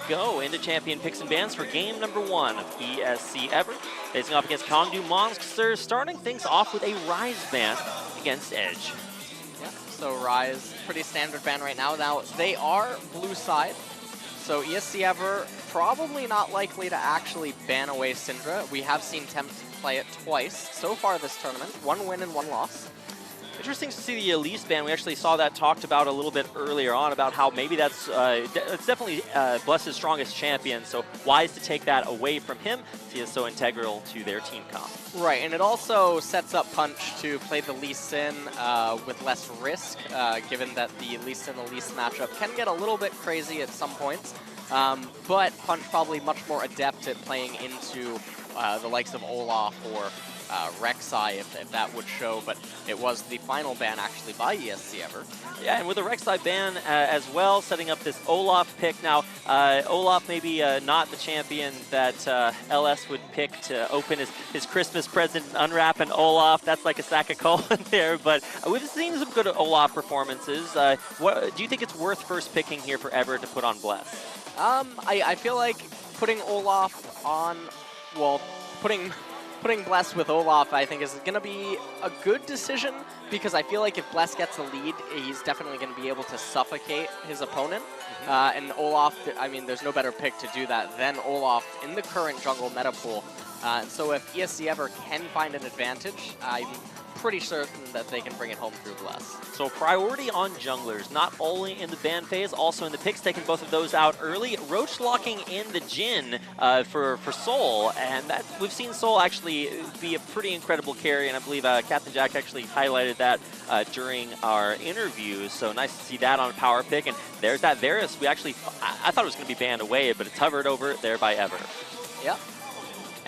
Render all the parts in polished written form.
go into champion picks and bans for game number 1 of ESC Ever. Facing off against Kongdu Monsters, starting things off with a Rise ban against Edge. Yeah, so Rise, pretty standard ban right now. Now, they are blue side, so ESC Ever probably not likely to actually ban away Syndra. We have seen Tempt play it twice so far this tournament, 1 win and 1 loss. Interesting to see the Elise ban. We actually saw that talked about a little bit earlier on about how maybe that's it's definitely Bless's strongest champion, so wise to take that away from him. He is so integral to their team comp. Right, and it also sets up Punch to play the Lee Sin with less risk, given that the Lee Sin-Elise matchup can get a little bit crazy at some points. But Punch probably much more adept at playing into the likes of Olaf or Rek'Sai, if that would show, but it was the final ban actually by ESC Ever. Yeah, and with the Rek'Sai ban as well, setting up this Olaf pick. Now, Olaf maybe not the champion that LS would pick to open his Christmas present, unwrap an Olaf. That's like a sack of coal in there, but we've seen some good Olaf performances. What do you think it's worth first picking here for Ever to put on Bless? I feel like putting Olaf on, well, putting Bless with Olaf, I think, is going to be a good decision, because I feel like if Bless gets the lead, he's definitely going to be able to suffocate his opponent. And Olaf, I mean, there's no better pick to do that than Olaf in the current jungle meta pool. And so if ESC Ever can find an advantage, I'm pretty certain that they can bring it home through Bless. So priority on junglers, not only in the ban phase, also in the picks, taking both of those out early. Roach locking in the Jhin for Soul, and that we've seen Soul actually be a pretty incredible carry, and I believe Captain Jack actually highlighted that during our interview. So nice to see that on a power pick, and there's that Varus. We actually, I thought it was going to be banned away, but it's hovered over there by Ever. Yep.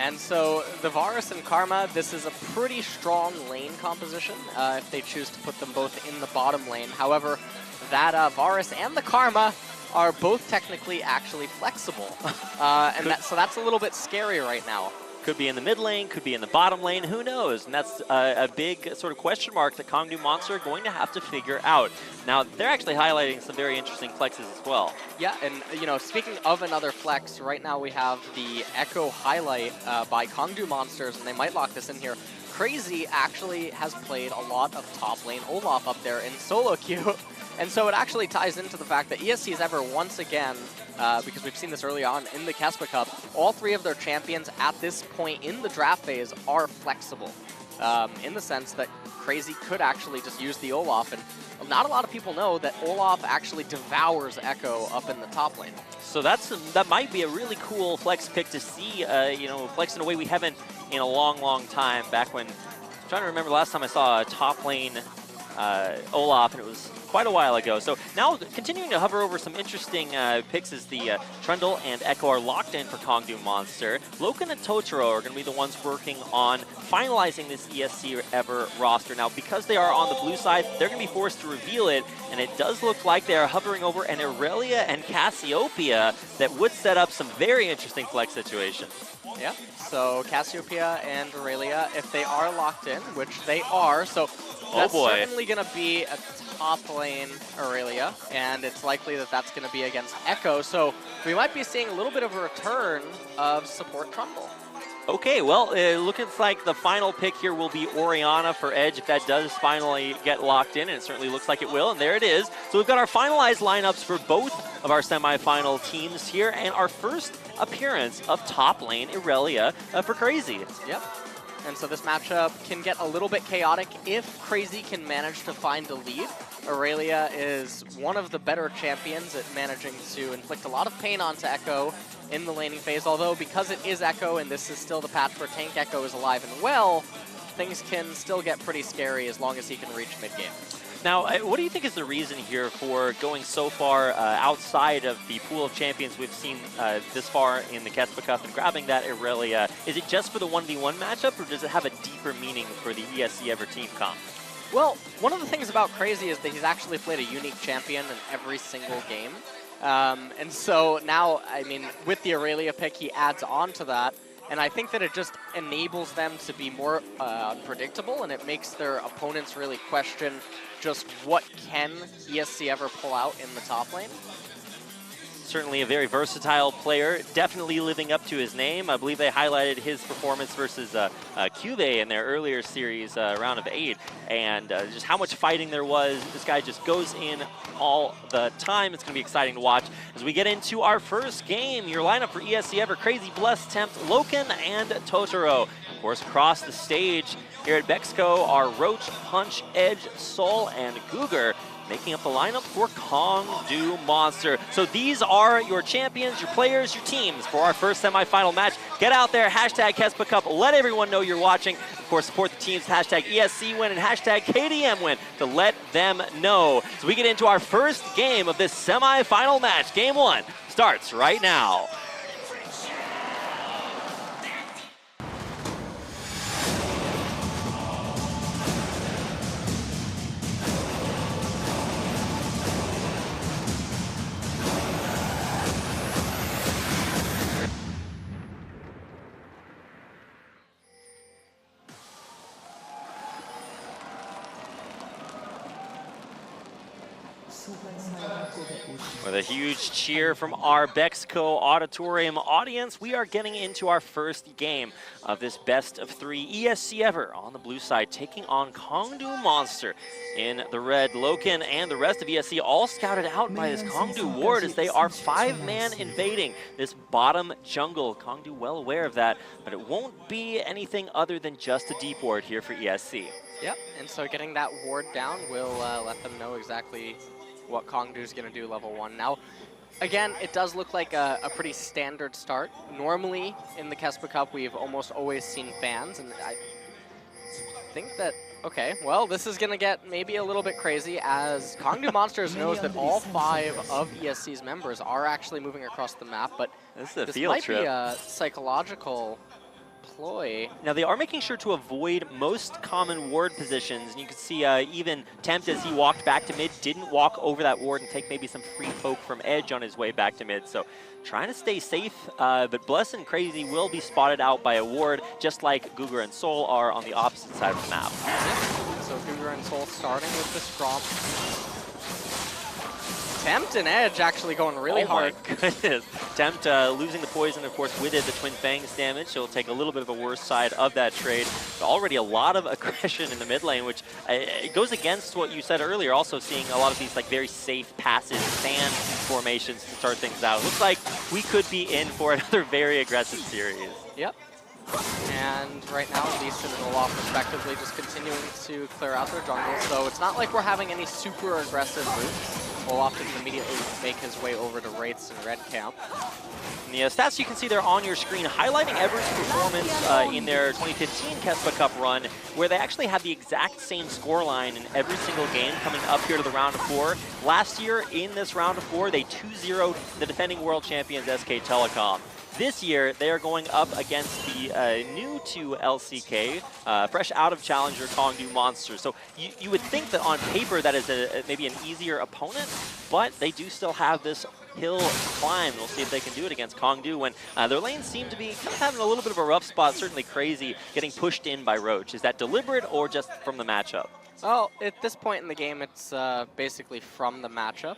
And so the Varus and Karma, this is a pretty strong lane composition if they choose to put them both in the bottom lane. However, that Varus and the Karma are both technically actually flexible. So that's a little bit scary right now. Could be in the mid lane, could be in the bottom lane, who knows? And that's a big sort of question mark that Kongdu Monster are going to have to figure out. Now, they're actually highlighting some very interesting flexes as well. Yeah, and you know, speaking of another flex, right now we have the Echo highlight by Kongdu Monsters, and they might lock this in here. Crazy actually has played a lot of top lane Olaf up there in solo queue. And so it actually ties into the fact that ESC is Ever once again, because we've seen this early on in the KeSPA Cup, all 3 of their champions at this point in the draft phase are flexible, in the sense that Crazy could actually just use the Olaf, and not a lot of people know that Olaf actually devours Echo up in the top lane. So that might be a really cool flex pick to see, you know, flex in a way we haven't in a long, long time. Back when, I'm trying to remember the last time I saw a top lane Olaf, and it was quite a while ago. So now continuing to hover over some interesting picks as the Trundle and Echo are locked in for Kongdu Monster. Loken and Totoro are going to be the ones working on finalizing this ESC Ever roster. Now, because they are on the blue side, they're going to be forced to reveal it, and it does look like they are hovering over an Irelia and Cassiopeia that would set up some very interesting flex situations. Yeah, so Cassiopeia and Irelia, if they are locked in, which they are, so that's certainly going to be a top lane Irelia, and it's likely that that's going to be against Echo, so we might be seeing a little bit of a return of support Trundle. Okay, well, looking like the final pick here will be Orianna for Edge if that does finally get locked in, and it certainly looks like it will, and there it is. So we've got our finalized lineups for both of our semifinal teams here, and our first appearance of top lane Irelia for Crazy. Yep. And so this matchup can get a little bit chaotic if Crazy can manage to find a lead. Irelia is one of the better champions at managing to inflict a lot of pain onto Echo in the laning phase, although because it is Echo and this is still the patch where Tank Echo is alive and well, things can still get pretty scary as long as he can reach mid-game. Now, what do you think is the reason here for going so far outside of the pool of champions we've seen this far in the KeSPA Cup and grabbing that Irelia? Is it just for the 1v1 matchup, or does it have a deeper meaning for the ESC Ever team comp? Well, one of the things about Crazy is that he's actually played a unique champion in every single game. And so now, I mean, with the Irelia pick, he adds on to that. And I think that it just enables them to be more unpredictable, and it makes their opponents really question just what can ESC Ever pull out in the top lane. certainly a very versatile player, definitely living up to his name. I believe they highlighted his performance versus Cube in their earlier series, round of 8, and just how much fighting there was. This guy just goes in all the time. It's going to be exciting to watch as we get into our first game. Your lineup for ESC Ever: Crazy, Blessed, Tempt, Loken, and Totoro. Of course, across the stage here at Bexco are Roach, Punch, Edge, Soul, and Googer, making up the lineup for Kongdu Monster. So these are your champions, your players, your teams for our first semifinal match. Get out there, hashtag KeSPA Cup, let everyone know you're watching. Of course, support the teams, hashtag ESC win and hashtag KDM win to let them know. So we get into our first game of this semifinal match. Game 1 starts right now. With a huge cheer from our Bexco Auditorium audience, we are getting into our first game of this best of 3 ESC Ever. On the blue side, taking on Kongdu Monster. In the red, Loken and the rest of ESC all scouted out by this Kongdu ward as they are 5-man invading this bottom jungle. Kongdu well aware of that, but it won't be anything other than just a deep ward here for ESC. Yep, and so getting that ward down will let them know exactly what Kongdu's going to do level 1. Now, again, it does look like a pretty standard start. Normally, in the KeSPA Cup, we've almost always seen fans, and I think that, okay, well, this is going to get maybe a little bit crazy, as Kongdu Monsters knows that all 5 of ESC's members are actually moving across the map, but this is a this field might trip. be a psychological ploy. Now they are making sure to avoid most common ward positions, and you can see even Tempt, as he walked back to mid, didn't walk over that ward and take maybe some free poke from Edge on his way back to mid. So trying to stay safe, but Bless and Crazy will be spotted out by a ward, just like Googer and Soul are on the opposite side of the map. So Googer and Soul starting with the Scromp. Tempt and Edge actually going really hard. Oh my goodness. Tempt losing the poison, of course, with it, the Twin Fangs damage, so he'll take a little bit of a worse side of that trade. But already a lot of aggression in the mid lane, which it goes against what you said earlier, also seeing a lot of these like very safe passive sand formations to start things out. Looks like we could be in for another very aggressive series. Yep. And right now, Lee Sin and Olaf respectively just continuing to clear out their jungle, so it's not like we're having any super aggressive moves. Olaf can immediately make his way over to Wraiths and Red Camp. And the stats you can see there on your screen highlighting Ever's performance in their 2015 KeSPA Cup run, where they actually had the exact same scoreline in every single game coming up here to the round of 4. Last year in this round of 4, they 2-0'd the defending world champions SK Telecom. This year, they are going up against the new to LCK, fresh out of Challenger Kongdu Monster. So you would think that on paper that is maybe an easier opponent, but they do still have this hill to climb. We'll see if they can do it against Kongdu when their lanes seem to be kind of having a little bit of a rough spot, certainly Crazy getting pushed in by Roach. Is that deliberate or just from the matchup? Well, at this point in the game, it's basically from the matchup.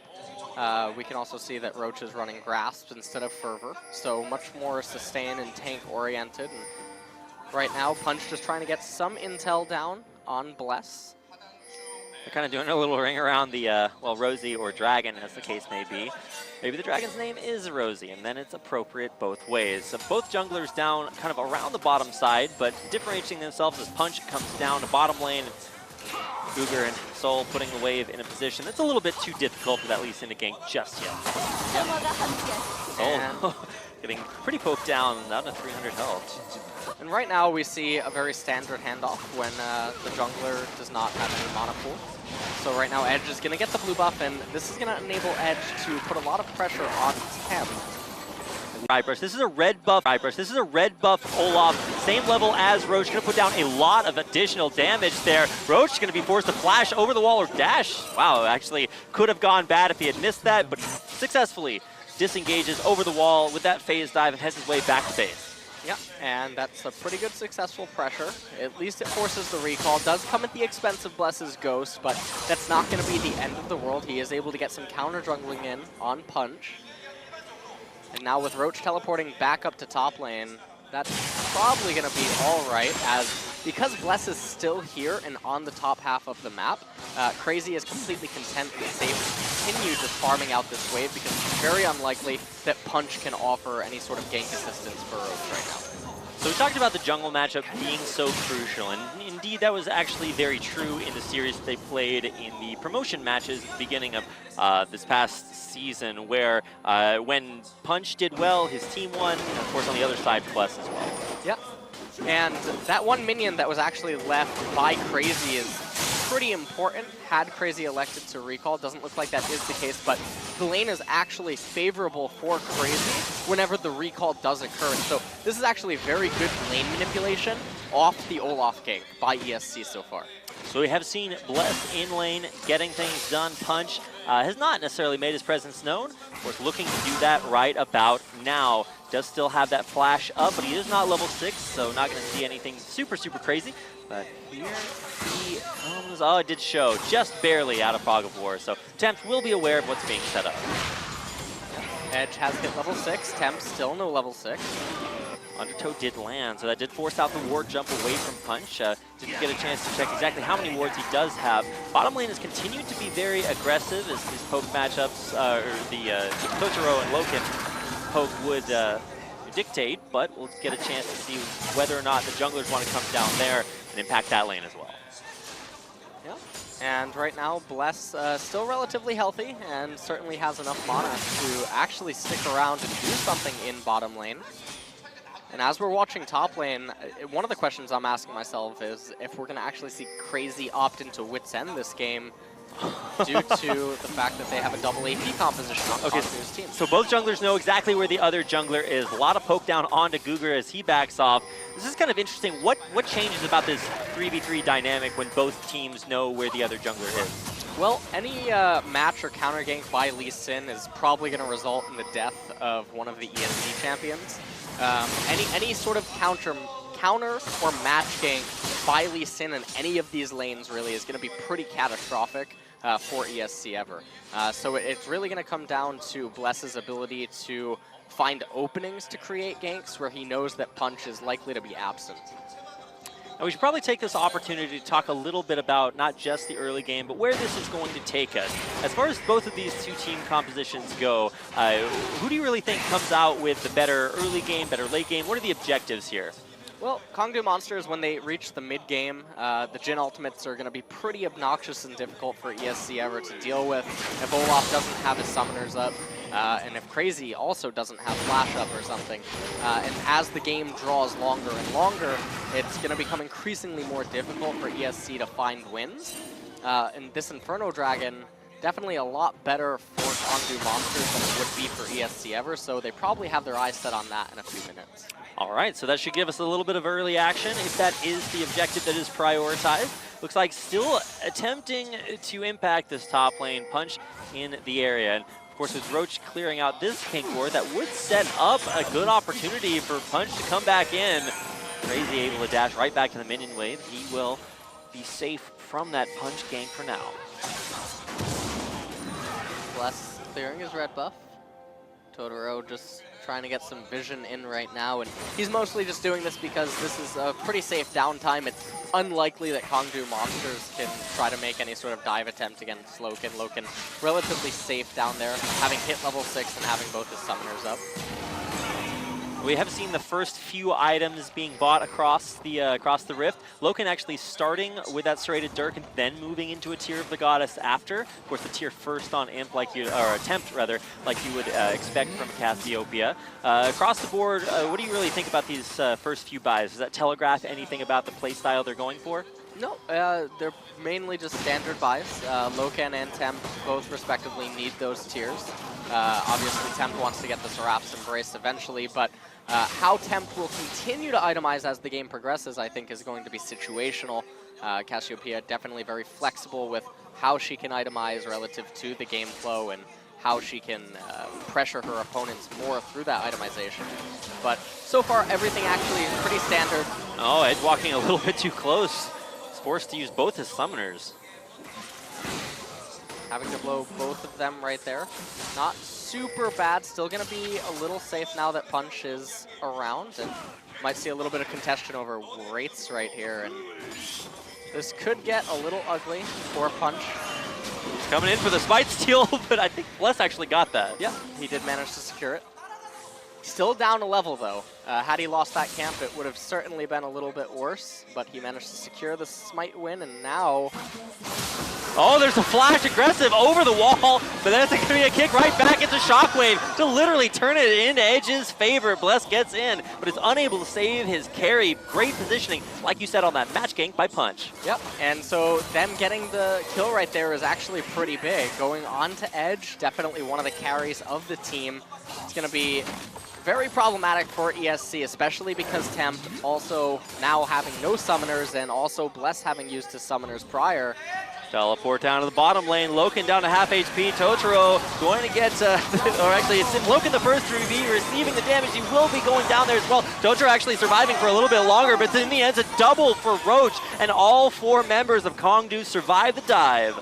We can also see that Roach is running Grasp instead of Fervor, so much more sustain and tank oriented. And right now, Punch just trying to get some intel down on Bless. They're kind of doing a little ring around the, well, Rosie or Dragon, as the case may be. Maybe the Dragon's name is Rosie, and then it's appropriate both ways. So both junglers down kind of around the bottom side, but differentiating themselves as Punch comes down to bottom lane. Googer and Soul putting the wave in a position that's a little bit too difficult for that Lee Sin to gank just yet. Soul getting pretty poked down to 300 health. And right now we see a very standard handoff when the jungler does not have any mana pool. So right now Edge is going to get the blue buff, and this is going to enable Edge to put a lot of pressure on Tempt. Guybrush. This is a red buff. Guybrush. This is a red buff Olaf. Same level as Roach. Going to put down a lot of additional damage there. Roach is going to be forced to flash over the wall or dash. Wow, actually could have gone bad if he had missed that, but successfully disengages over the wall with that phase dive and heads his way back to base. Yeah, and that's a pretty good successful pressure. At least it forces the recall. Does come at the expense of Bless's Ghost, but that's not going to be the end of the world. He is able to get some counter jungling in on Punch. And now with Roach teleporting back up to top lane, that's probably going to be all right, as because Bless is still here and on the top half of the map, Crazy is completely content and safe to continue just farming out this wave, because it's very unlikely that Punch can offer any sort of gank assistance for Roach right now. So we talked about the jungle matchup being so crucial, and indeed that was actually very true in the series that they played in the promotion matches at the beginning of this past season, where when Punch did well, his team won, and of course on the other side, Bless as well. Yep. And that one minion that was actually left by Crazy is pretty important. Had Crazy elected to recall, doesn't look like that is the case, but the lane is actually favorable for Crazy whenever the recall does occur. And so this is actually very good lane manipulation off the Olaf gank by ESC so far. So we have seen Bless in lane, getting things done. Punch has not necessarily made his presence known. Of course, looking to do that right about now. Does still have that flash up, but he is not level 6, so not going to see anything super, super crazy. But here he comes. Oh, it did show. Just barely out of Fog of War. So Tempt will be aware of what's being set up. Edge has hit level 6. Tempt still no level 6. Undertow did land, so that did force out the ward jump away from Punch. Didn't get a chance to check exactly how many wards he does have. Bottom lane has continued to be very aggressive as these poke matchups, or the Totoro and Loken poke would dictate, but we'll get a chance to see whether or not the junglers want to come down there and impact that lane as well. Yeah, and right now Bless still relatively healthy and certainly has enough mana to actually stick around and do something in bottom lane. And as we're watching top lane, one of the questions I'm asking myself is if we're going to actually see Crazy opt into Wit's End this game due to the fact that they have a double AP composition on Conqueror's team. So both junglers know exactly where the other jungler is. A lot of poke down onto Guger as he backs off. This is kind of interesting. What changes about this 3v3 dynamic when both teams know where the other jungler is? Well, any match or counter gank by Lee Sin is probably going to result in the death of one of the ESC champions. Any sort of counter or match gank by Lee Sin in any of these lanes really is going to be pretty catastrophic for ESC ever. So it's really going to come down to Bless's ability to find openings to create ganks where he knows that Punch is likely to be absent. And we should probably take this opportunity to talk a little bit about not just the early game, but where this is going to take us. As far as both of these two team compositions go, who do you really think comes out with the better early game, better late game? What are the objectives here? Well, Kongdu Monsters, when they reach the mid-game, the Jhin ultimates are going to be pretty obnoxious and difficult for ESC ever to deal with. If Olaf doesn't have his summoners up, and if Crazy also doesn't have flash up or something, and as the game draws longer and longer, it's going to become increasingly more difficult for ESC to find wins. And this Inferno Dragon, definitely a lot better for Kongdu Monsters than it would be for ESC ever, so they probably have their eyes set on that in a few minutes. All right, so that should give us a little bit of early action if that is the objective that is prioritized. Looks like still attempting to impact this top lane. Punch in the area. And of course, with Roach clearing out this pink ward, that would set up a good opportunity for Punch to come back in. Crazy able to dash right back to the minion wave. He will be safe from that Punch gank for now. Bless clearing his red buff. Totoro just trying to get some vision in right now, and he's mostly just doing this because this is a pretty safe downtime. It's unlikely that Kongdu Monsters can try to make any sort of dive attempt against Loken. Loken relatively safe down there, having hit level 6 and having both his summoners up. We have seen the first few items being bought across the rift. Loken actually starting with that serrated dirk and then moving into a Tear of the Goddess after. Of course, the Tear first on Imp, like you, or Attempt rather, like you would expect from Cassiopeia. Across the board, what do you really think about these first few buys? Does that telegraph anything about the playstyle they're going for? No, they're mainly just standard buys. Loken and Tempt both respectively need those tiers. Obviously, Tempt wants to get the Seraph's Embrace eventually, but how Tempt will continue to itemize as the game progresses, I think, is going to be situational. Cassiopeia definitely very flexible with how she can itemize relative to the game flow and how she can pressure her opponents more through that itemization. But so far, everything actually is pretty standard. Oh, Edge walking a little bit too close. He's forced to use both his summoners. Having to blow both of them right there. Not super bad. Still going to be a little safe now that Punch is around, and might see a little bit of contention over Wraiths right here. And this could get a little ugly for Punch. He's coming in for the Spite Steal, but I think Bless actually got that. Yeah, he did manage to secure it. Still down a level, though. Had he lost that camp, it would have certainly been a little bit worse, but he managed to secure the Smite win, and now... Oh, there's a flash aggressive over the wall, but that's going to be a kick right back into Shockwave to literally turn it into Edge's favor. Bless gets in, but is unable to save his carry. Great positioning, like you said, on that match gank by Punch. Yep, and so them getting the kill right there is actually pretty big. Going on to Edge, definitely one of the carries of the team. It's going to be very problematic for ESC, especially because Tempt also now having no summoners and also Bless having used his summoners prior. Teleport down to the bottom lane. Loken down to half HP. Totoro going to get, or actually it's Loken the first to be receiving the damage. He will be going down there as well. Totoro actually surviving for a little bit longer, but in the end it's a double for Roach, and all 4 members of Kongdu survive the dive.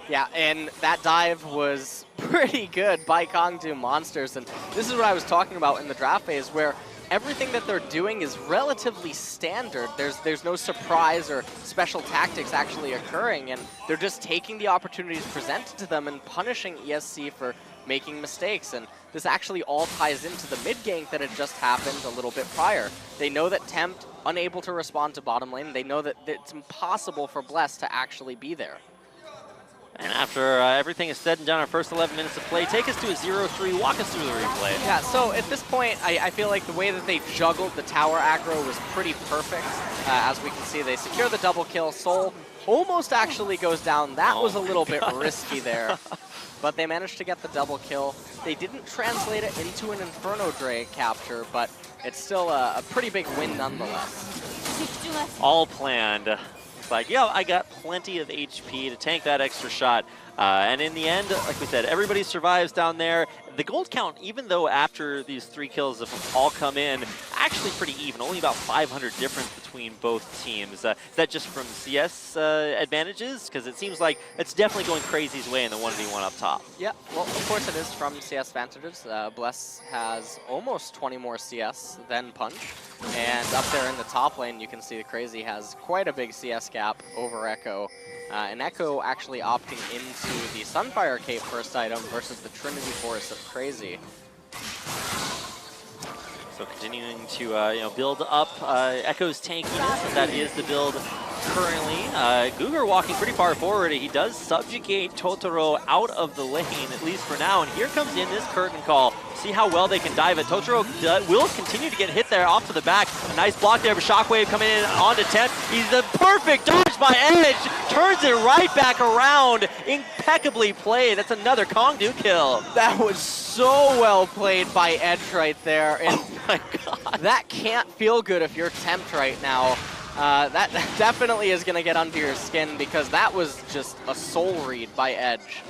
Yeah, and that dive was pretty good by Kongdu Monsters, and this is what I was talking about in the draft phase, where everything that they're doing is relatively standard. There's no surprise or special tactics actually occurring, and they're just taking the opportunities presented to them and punishing ESC for making mistakes. And this actually all ties into the mid gank that had just happened a little bit prior. They know that Tempt unable to respond to bottom lane. They know that it's impossible for Bless to actually be there. And after everything is said and done, our first 11 minutes of play, take us to a 0-3, walk us through the replay. Yeah, so at this point, I feel like the way that they juggled the tower aggro was pretty perfect. As we can see, they secure the double kill. Soul almost actually goes down. That was a little bit risky there. But they managed to get the double kill. They didn't translate it into an Inferno Drake capture, but it's still a pretty big win nonetheless. All planned. Like, yeah, I got plenty of HP to tank that extra shot. And in the end, like we said, everybody survives down there. The gold count, even though after these 3 kills have all come in, actually pretty even. Only about 500 difference between both teams. Is that just from CS advantages? Because it seems like it's definitely going Crazy's way in the 1v1 up top. Yeah, well, of course it is from CS advantages. Bless has almost 20 more CS than Punch. And up there in the top lane, you can see Crazy has quite a big CS gap over Echo. And Echo actually opting into the Sunfire Cape first item versus the Trinity Force of Crazy. So continuing to build up Echo's tankiness, and that is the build currently. Guger walking pretty far forward. He does subjugate Totoro out of the lane, at least for now. And here comes in this curtain call. See how well they can dive it. Totoro will continue to get hit there off to the back. A nice block there, but Shockwave coming in onto Tempt. He's the perfect dodge by Edge. Turns it right back around. Impeccably played. That's another Kongdu kill. That was so well played by Edge right there. And oh my god. That can't feel good if you're Tempt right now. That definitely is going to get under your skin, because that was just a soul read by Edge.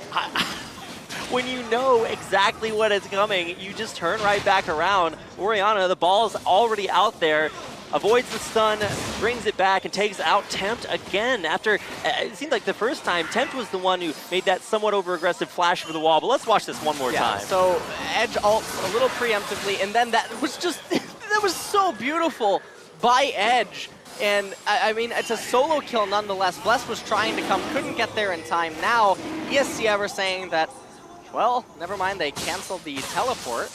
When you know exactly what is coming, you just turn right back around. Oriana, the ball's already out there, avoids the stun, brings it back, and takes out Tempt again. After, it seemed like the first time, Tempt was the one who made that somewhat over-aggressive flash over the wall, but let's watch this one more time. So Edge ults a little preemptively, and then that was just, that was so beautiful by Edge. And, I mean, it's a solo kill nonetheless. Bless was trying to come, couldn't get there in time. Now, ESC ever saying that, well, never mind, they canceled the teleport.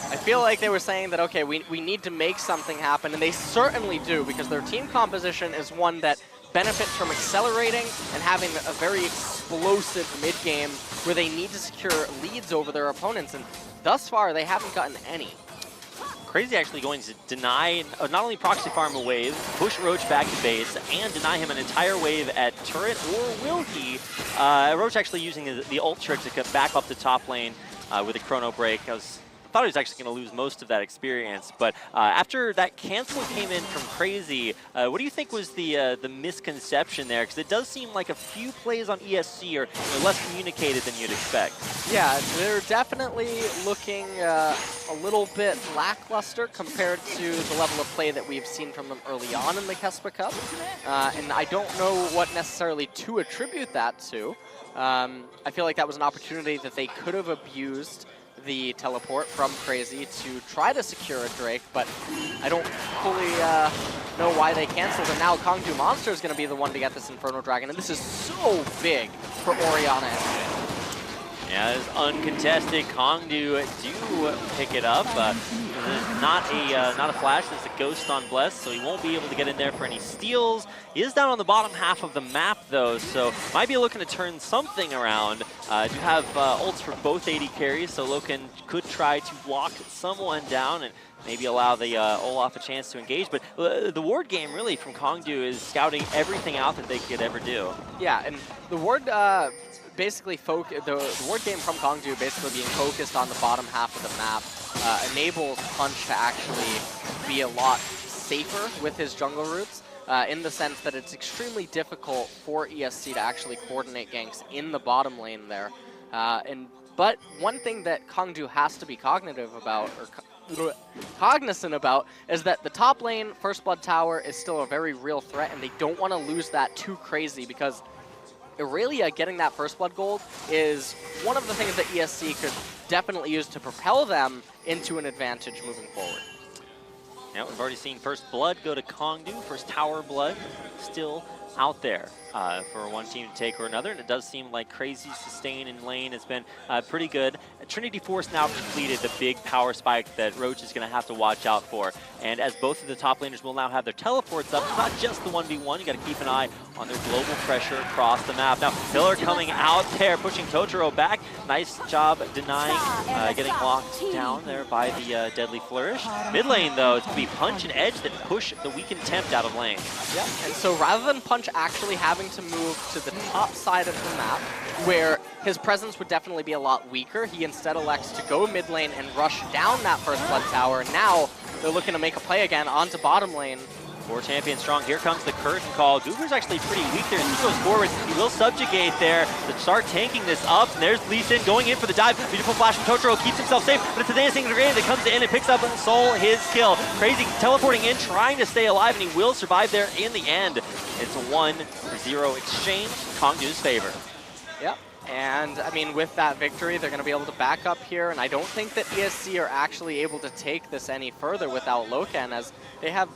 I feel like they were saying that, okay, we need to make something happen, and they certainly do, because their team composition is one that benefits from accelerating and having a very explosive mid-game where they need to secure leads over their opponents, and thus far, they haven't gotten any. Crazy actually going to deny, not only proxy farm a wave, push Roach back to base, and deny him an entire wave at turret, or will he? Roach actually using the ult trick to back up the top lane with a chrono break. That was thought he was actually going to lose most of that experience. But after that cancel came in from Crazy, what do you think was the misconception there? Because it does seem like a few plays on ESC are less communicated than you'd expect. Yeah, they're definitely looking a little bit lackluster compared to the level of play that we've seen from them early on in the KeSPA Cup. And I don't know what necessarily to attribute that to. I feel like that was an opportunity that they could have abused the teleport from Crazy to try to secure a Drake, but I don't fully know why they canceled. And now Kongdu Monster is going to be the one to get this Inferno Dragon, and this is so big for Orianna and Jin. Yeah, it's uncontested. Kongdu do pick it up. Not a flash. There's a ghost on Bless, so he won't be able to get in there for any steals. He is down on the bottom half of the map, though, so might be looking to turn something around. Do have ults for both AD carries, so Loken could try to block someone down and maybe allow the Olaf a chance to engage. But the ward game, really, from Kongdu is scouting everything out that they could ever do. Yeah, and the ward basically the ward game from Kongdu basically being focused on the bottom half of the map enables Punch to actually be a lot safer with his jungle routes in the sense that it's extremely difficult for ESC to actually coordinate ganks in the bottom lane there. But one thing that Kongdu has to be cognizant about is that the top lane First Blood Tower is still a very real threat, and they don't want to lose that too crazy, because Irelia getting that First Blood gold is one of the things that ESC could definitely use to propel them into an advantage moving forward. Now we've already seen First Blood go to Kongdu. First Tower Blood still out there for one team to take or another, and it does seem like Crazy's sustain in lane has been pretty good. Trinity Force now completed the big power spike that Roach is going to have to watch out for, and as both of the top laners will now have their teleports up, not just the 1v1, you got to keep an eye on their global pressure across the map. Now Pillar coming out there, pushing Totoro back. Nice job denying, getting locked down there by the Deadly Flourish. Mid lane, though, it's going to be Punch and Edge that push the weakened Tempt out of lane. Yep, and so rather than Punch actually having to move to the top side of the map, where his presence would definitely be a lot weaker, he instead elects to go mid lane and rush down that First Blood Tower. Now they're looking to make a play again onto bottom lane. 4 champions strong. Here comes the curtain call. Goober's actually pretty weak there. As he goes forward, he will subjugate there to start tanking this up. And there's Lee Sin going in for the dive. Beautiful flash from Totoro, keeps himself safe, but it's a dancing grenade that comes in and picks up Soul his kill. Crazy teleporting in, trying to stay alive, and he will survive there in the end. It's a 1-0 exchange in Kongdu's favor. Yep. And, I mean, with that victory, they're going to be able to back up here, and I don't think that ESC are actually able to take this any further without Loken, as they have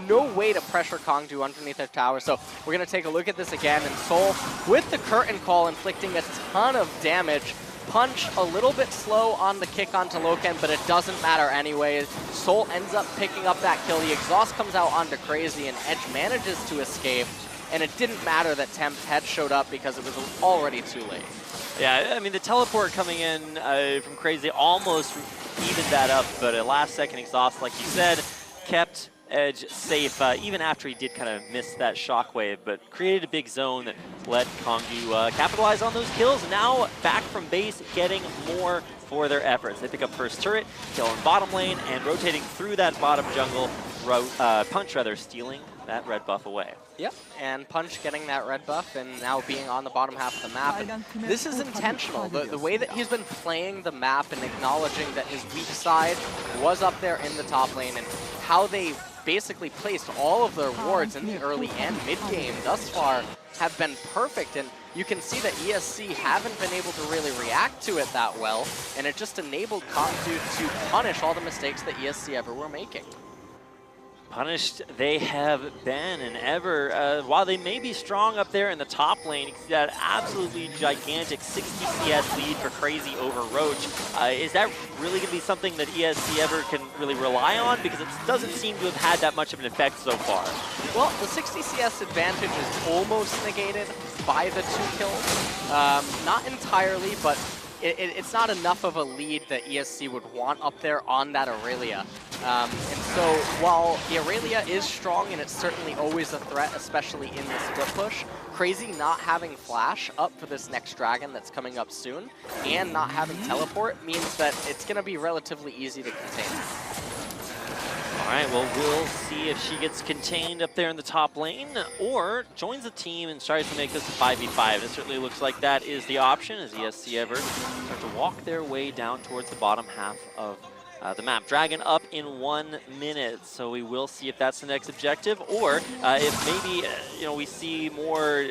no way to pressure Kongdu underneath their tower. So we're going to take a look at this again, and Soul, with the curtain call, inflicting a ton of damage. Punch a little bit slow on the kick onto Loken, but it doesn't matter anyway. Soul ends up picking up that kill. The exhaust comes out onto Crazy, and Edge manages to escape. And it didn't matter that Tempt had showed up because it was already too late. Yeah, I mean, the teleport coming in from Crazy almost evened that up, but a last-second exhaust, like you said, kept Edge safe, even after he did kind of miss that shockwave, but created a big zone that let Kongdu capitalize on those kills. And now back from base, getting more for their efforts. They pick up first turret, kill in bottom lane, and rotating through that bottom jungle, Punch rather stealing that red buff away. Yep, and Punch getting that red buff and now being on the bottom half of the map. And this is intentional. The way that he's been playing the map and acknowledging that his weak side was up there in the top lane, and how they basically placed all of their wards in the early and mid game thus far have been perfect. And you can see that ESC haven't been able to really react to it that well, and it just enabled Kongdu to punish all the mistakes that ESC ever were making. Punished they have been, and ever, while they may be strong up there in the top lane, you can see that absolutely gigantic 60 CS lead for Crazy over Roach. Is that really going to be something that ESC ever can really rely on? Because it doesn't seem to have had that much of an effect so far. Well, the 60 CS advantage is almost negated by the 2 kills. Not entirely, but it's not enough of a lead that ESC would want up there on that Irelia. And so while the Irelia is strong and it's certainly always a threat, especially in the split push, Crazy not having Flash up for this next dragon that's coming up soon, and not having Teleport means that it's going to be relatively easy to contain. All right, well, we'll see if she gets contained up there in the top lane or joins the team and tries to make this a 5v5. It certainly looks like that is the option as ESC Ever start to walk their way down towards the bottom half of the map. Dragon up in 1 minute, so we will see if that's the next objective or if maybe we see more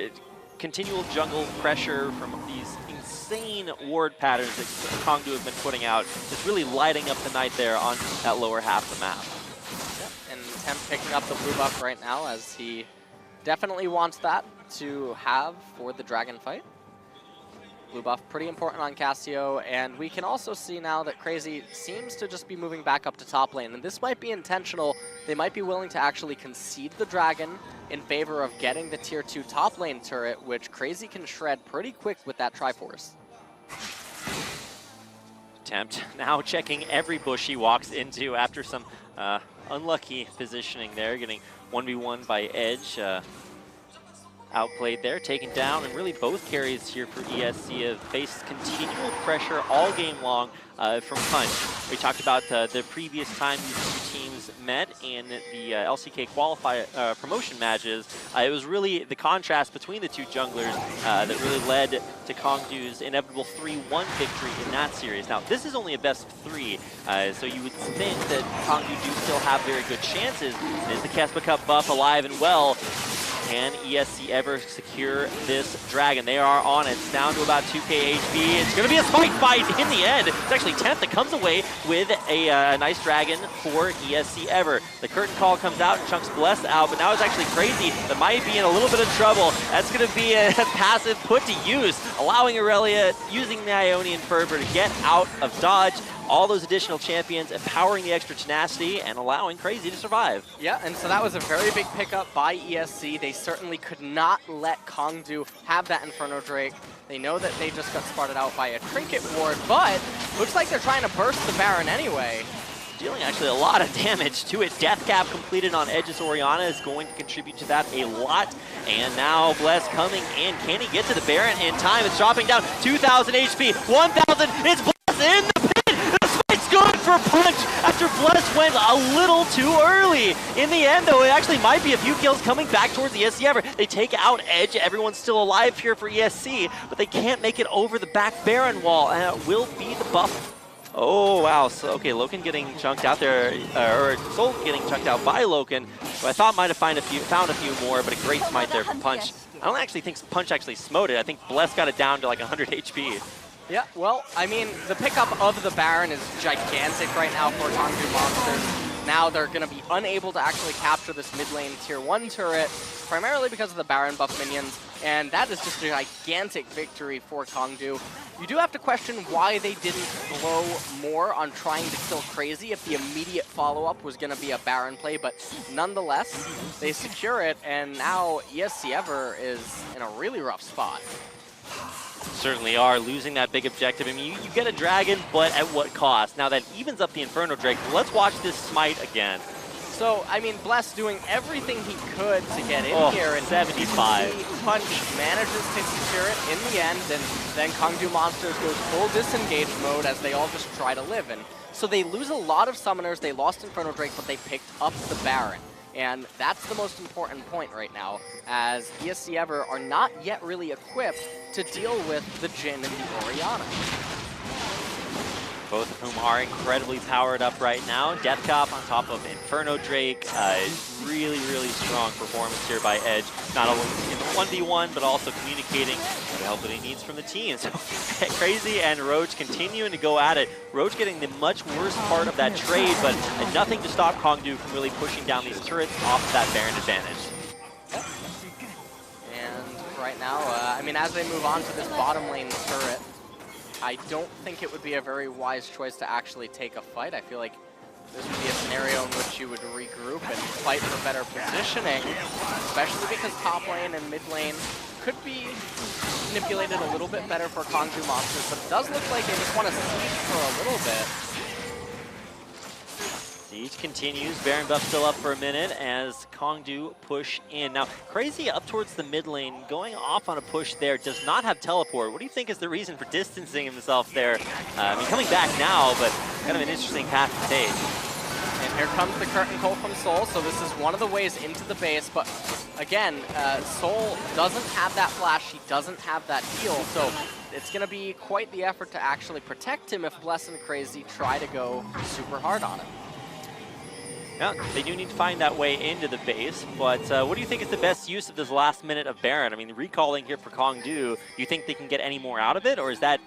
continual jungle pressure from these insane ward patterns that Kongdu have been putting out, just really lighting up the night there on that lower half of the map. And Temp picking up the blue buff right now as he definitely wants that to have for the dragon fight. Blue buff pretty important on Cassio, and we can also see now that Crazy seems to just be moving back up to top lane, and this might be intentional. They might be willing to actually concede the dragon in favor of getting the tier 2 top lane turret, which Crazy can shred pretty quick with that Triforce. Tempt now checking every bush he walks into after some unlucky positioning there, getting 1v1 by Edge. Outplayed there, taken down, and really both carries here for ESC have faced continual pressure all game long from Punch. We talked about the previous time these two teams met in the LCK promotion matches. It was really the contrast between the two junglers that really led to Kongdu's inevitable 3-1 victory in that series. Now, this is only a best of 3, so you would think that Kongdu do still have very good chances. Is the KeSPA Cup buff alive and well? Can ESC Ever secure this dragon? They are on it. It's down to about 2k HP. It's going to be a spike fight in the end. It's actually Tempt that comes away with a nice dragon for ESC Ever. The curtain call comes out and chunks Bless out, but now it's actually Crazy that might be in a little bit of trouble. That's going to be a passive put to use, allowing Aurelia using the Ionian Fervor to get out of dodge. All those additional champions empowering the extra tenacity and allowing Crazy to survive. Yeah, and so that was a very big pickup by ESC. They certainly could not let Kongdu have that Inferno Drake. They know that they just got spotted out by a Trinket Ward, but looks like they're trying to burst the Baron anyway. Dealing actually a lot of damage to it. Death Cap completed on Edge's Orianna is going to contribute to that a lot. And now Bless coming in. Can he get to the Baron in time? It's dropping down 2,000 HP, 1,000. It's Bless in the pit. It's good for Punch after Bless went a little too early. In the end, though, it actually might be a few kills coming back towards the ESC Ever. They take out Edge. Everyone's still alive here for ESC, but they can't make it over the back Baron wall, and it will be the buff. Oh, wow. So, okay, Loken getting chunked out there, or Soul getting chunked out by Loken, who I thought might have found a few more, but a great smite there from Punch. I don't actually think Punch actually smote it. I think Bless got it down to like 100 HP. Yeah, well, I mean, the pickup of the Baron is gigantic right now for Kongdu Monsters. Now they're going to be unable to actually capture this mid lane tier 1 turret, primarily because of the Baron buff minions, and that is just a gigantic victory for Kongdu. You do have to question why they didn't blow more on trying to kill Crazy if the immediate follow-up was going to be a Baron play, but nonetheless, they secure it, and now ESC Ever is in a really rough spot. Certainly are, losing that big objective. I mean, you get a dragon, but at what cost? Now that evens up the Inferno Drake. Let's watch this smite again. So, I mean, Bless doing everything he could to get in here, and 75. Punch manages to secure it in the end, and then Kongdu Monsters goes full disengage mode as they all just try to live. And so they lose a lot of summoners. They lost Inferno Drake, but they picked up the Baron. And that's the most important point right now, as ESC Ever are not yet really equipped to deal with the Jhin and the Orianna. Both of whom are incredibly powered up right now. Death Cop on top of Inferno Drake. Really, really strong performance here by Edge. Not only in the 1v1, but also communicating the help that he needs from the team. So Crazy and Roach continuing to go at it. Roach getting the much worse part of that trade, but nothing to stop Kongdu from really pushing down these turrets off of that Baron advantage. And right now, I mean, as they move on to this bottom lane turret, I don't think it would be a very wise choice to actually take a fight. I feel like this would be a scenario in which you would regroup and fight for better positioning, especially because top lane and mid lane could be manipulated a little bit better for Kongdu Monsters, but it does look like they just want to siege for a little bit. Siege continues. Baron buff still up for a minute as Kongdu push in. Now, Crazy up towards the mid lane, going off on a push there, does not have teleport. What do you think is the reason for distancing himself there? I mean, coming back now, but kind of an interesting path to take. And here comes the curtain call from Soul, so this is one of the ways into the base, but again, Soul doesn't have that flash, he doesn't have that heal, so it's going to be quite the effort to actually protect him if Bless and Crazy try to go super hard on him. Yeah, they do need to find that way into the base, but what do you think is the best use of this last minute of Baron? I mean, recalling here for Kongdu, do you think they can get any more out of it, or is that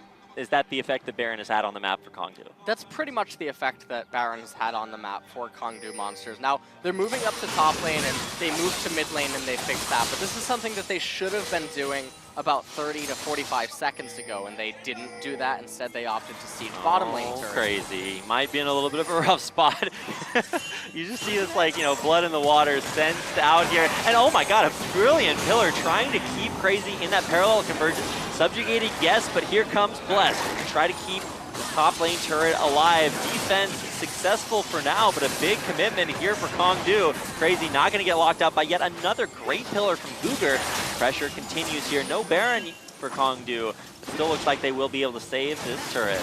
the effect that Baron has had on the map for Kongdu? That's pretty much the effect that Baron has had on the map for Kongdu Monsters. Now, they're moving up to top lane, and they move to mid lane, and they fix that, but this is something that they should have been doing about 30 to 45 seconds ago, and they didn't do that. Instead, they opted to siege bottom lane turret. Crazy. Might be in a little bit of a rough spot. You just see this, like, you know, blood in the water sensed out here. And oh my god, a brilliant pillar trying to keep Crazy in that parallel convergence. Subjugated, yes, but here comes Bless. Try to keep the top lane turret alive. Defense successful for now, but a big commitment here for Kongdu. Crazy not going to get locked out by yet another great pillar from Guger. Pressure continues here. No Baron for Kongdu. It still looks like they will be able to save this turret.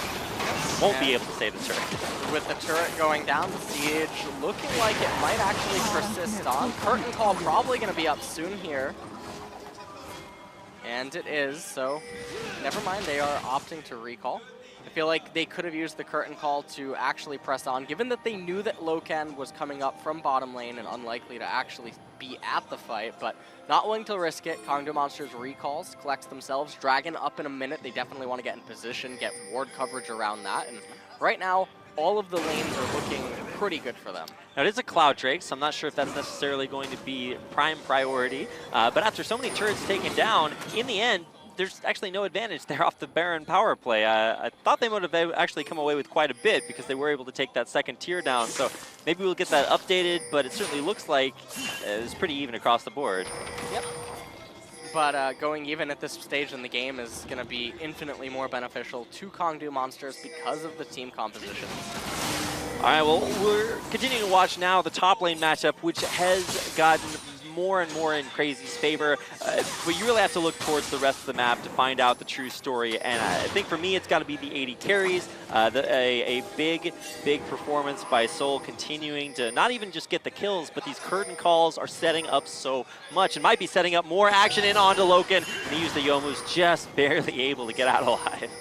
Won't be able to save the turret. With the turret going down, the siege looking like it might actually persist on. Curtain call probably going to be up soon here. And it is, so never mind, they are opting to recall. I feel like they could have used the curtain call to actually press on, given that they knew that Loken was coming up from bottom lane and unlikely to actually be at the fight, but not willing to risk it. Kongdu Monsters recalls, collects themselves. Dragon up in a minute. They definitely want to get in position, get ward coverage around that, and right now, all of the lanes are looking pretty good for them. Now, it is a Cloud Drake, so I'm not sure if that's necessarily going to be prime priority, but after so many turrets taken down, in the end, there's actually no advantage there off the Baron power play. I thought they would have actually come away with quite a bit because they were able to take that second tier down, so maybe we'll get that updated, but it certainly looks like it's pretty even across the board. Yep. But going even at this stage in the game is going to be infinitely more beneficial to Kongdu Monsters because of the team composition. All right, well, we're continuing to watch now the top lane matchup, which has gotten more and more in Crazy's favor, but you really have to look towards the rest of the map to find out the true story, and I think for me it's got to be the 80 carries, a big performance by Soul, continuing to not even just get the kills, but these curtain calls are setting up so much and might be setting up more action in onto Loken, and he used the Youmu's just barely able to get out alive.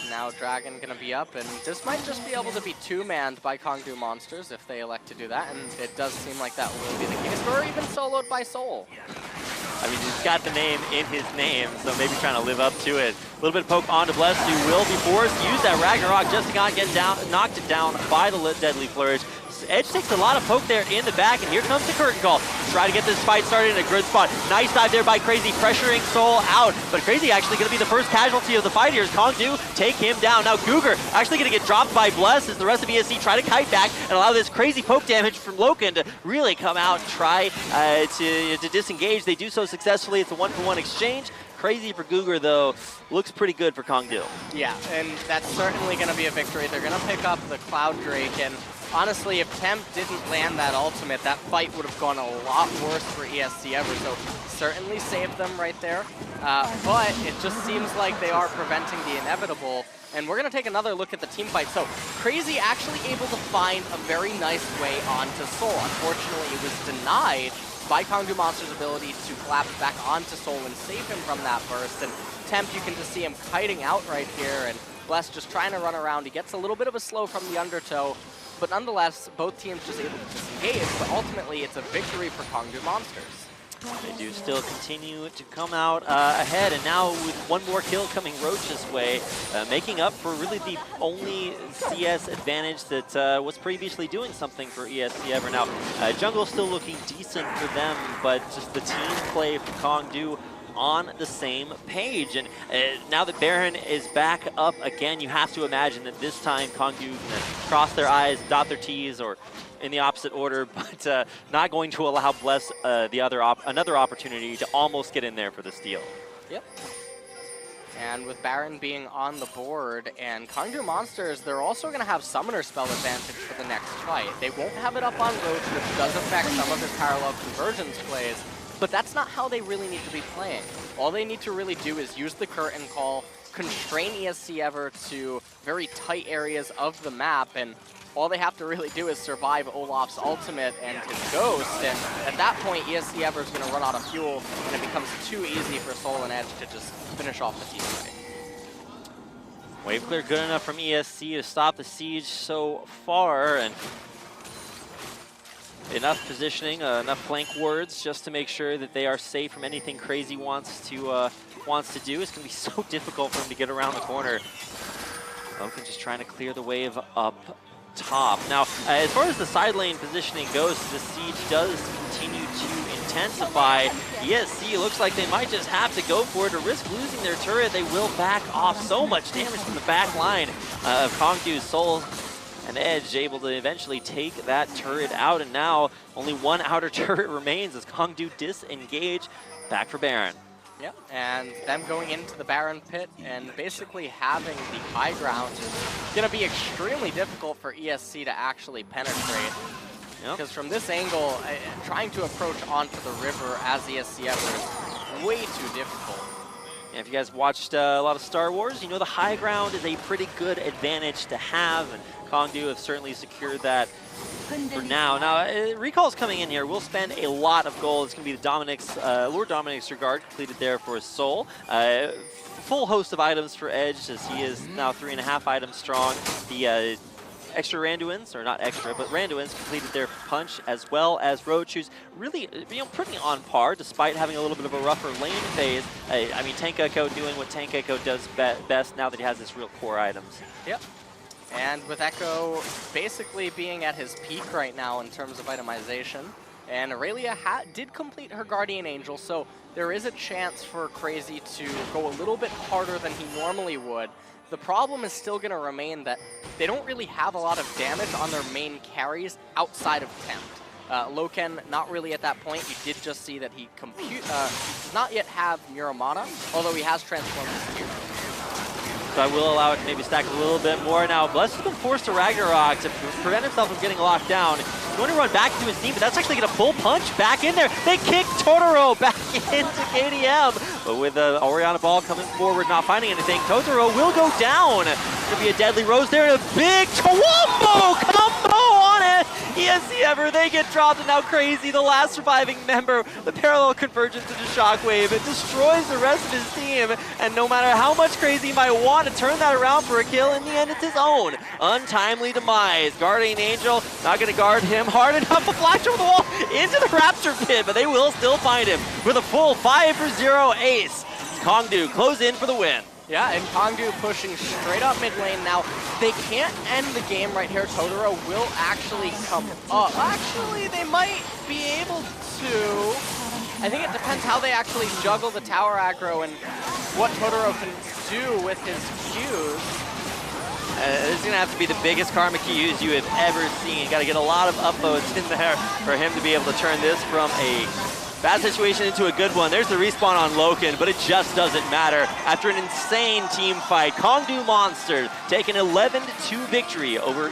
Now Dragon going to be up, and this might just be able to be two-manned by Kongdu Monsters if they elect to do that, and it does seem like that will be the case, or even soloed by Soul. I mean, he's got the name in his name, so maybe trying to live up to it. A little bit of poke onto Bless, who will be forced to use that Ragnarok just to not get down, knocked it down by the Deadly Flourish. Edge takes a lot of poke there in the back, and here comes the curtain call. Try to get this fight started in a good spot. Nice dive there by Crazy, pressuring Soul out. But Crazy actually going to be the first casualty of the fight here as Kongdu take him down. Now Guger actually going to get dropped by Bless as the rest of ESC try to kite back and allow this crazy poke damage from Loken to really come out and try to disengage. They do so successfully. It's a one-for-one exchange. Crazy for Guger, though, looks pretty good for Kongdu. Yeah, and that's certainly going to be a victory. They're going to pick up the Cloud Drake, and honestly, if Temp didn't land that ultimate, that fight would have gone a lot worse for ESC ever, so certainly saved them right there. But it just seems like they are preventing the inevitable, and we're going to take another look at the team fight. So Crazy actually able to find a very nice way onto Soul. Unfortunately, it was denied by Kongdu Monster's ability to collapse back onto Soul and save him from that burst. And Temp, you can just see him kiting out right here, and Bless just trying to run around. He gets a little bit of a slow from the undertow, but nonetheless, both teams just able to disengage, but ultimately it's a victory for Kongdu Monsters. They do still continue to come out ahead, and now with one more kill coming Roach's way, making up for really the only CS advantage that was previously doing something for ESC ever. Now, Jungle still looking decent for them, but just the team play for Kongdu on the same page. And now that Baron is back up again, you have to imagine that this time Kongdu gonna cross their I's, dot their T's, or in the opposite order, but not going to allow Bless another opportunity to almost get in there for the steal. Yep. And with Baron being on the board and Kongdu Monsters, they're also going to have Summoner Spell advantage for the next fight. They won't have it up on Roach, which does affect some of his parallel convergence plays, but that's not how they really need to be playing. All they need to really do is use the Curtain Call, constrain ESC Ever to very tight areas of the map, and all they have to really do is survive Olaf's ultimate and his ghost, and at that point ESC Ever is going to run out of fuel, and it becomes too easy for Soul and Edge to just finish off the team fight. Wave clear good enough from ESC to stop the siege so far, and enough positioning, enough flank wards just to make sure that they are safe from anything Crazy wants to do. It's going to be so difficult for him to get around the corner. Loken just trying to clear the wave up top. Now, as far as the side lane positioning goes, the siege does continue to intensify. ESC looks like they might just have to go for it to risk losing their turret. They will back off. So much damage from the back line of Kongdu's Soul and Edge, able to eventually take that turret out, and now only one outer turret remains as Kongdu disengage. Back for Baron. Yep, and them going into the Baron pit and basically having the high ground is going to be extremely difficult for ESC to actually penetrate. Because from this angle, trying to approach onto the river as ESC Ever is way too difficult. Yeah, if you guys watched a lot of Star Wars, you know the high ground is a pretty good advantage to have, and Kongdu have certainly secured that for now. Now, Recall's coming in here. We'll spend a lot of gold. It's going to be the Dominic's, Lord Dominic's Regard completed there for his Soul. Full host of items for Edge, as he is now 3.5 items strong. The extra Randuins, or not extra, but Randuins completed their punch, as well as Roach, who's really pretty on par, despite having a little bit of a rougher lane phase. I mean, Tank Echo doing what Tank Echo does best now that he has his real core items. Yep. And with Echo basically being at his peak right now in terms of itemization, and Aurelia did complete her Guardian Angel, so there is a chance for Crazy to go a little bit harder than he normally would. The problem is still going to remain that they don't really have a lot of damage on their main carries outside of Tempt. Loken, not really at that point. You did just see that he does not yet have Muramana, although he has transformed his gear. So I will allow it to maybe stack a little bit more. Now, Bless has been forced to Ragnarok to prevent himself from getting locked down. He's going to run back into his team, but that's actually going to pull Punch back in there. They kick Totoro back into KDM. But with Oriana Ball coming forward, not finding anything, Totoro will go down. It's going to be a deadly rose there, and a big combo on it. ESC Ever, they get dropped, and now Crazy, the last surviving member, the parallel convergence into Shockwave. It destroys the rest of his team, and no matter how much Crazy might want to turn that around for a kill, in the end it's his own untimely demise. Guardian Angel not going to guard him hard enough. A flash over the wall into the Raptor pit, but they will still find him with a full 5-for-0 ace. Kongdu close in for the win. Yeah, and Kongdu pushing straight up mid lane. Now, they can't end the game right here. Totoro will actually come up. Actually, they might be able to. I think it depends how they actually juggle the tower aggro and what Totoro can do with his Qs. This is going to have to be the biggest Karma Qs you have ever seen. Got to get a lot of upvotes in there for him to be able to turn this from a bad situation into a good one. There's the respawn on Loken, but it just doesn't matter. After an insane team fight, Kongdu Monsters take an 11-2 victory over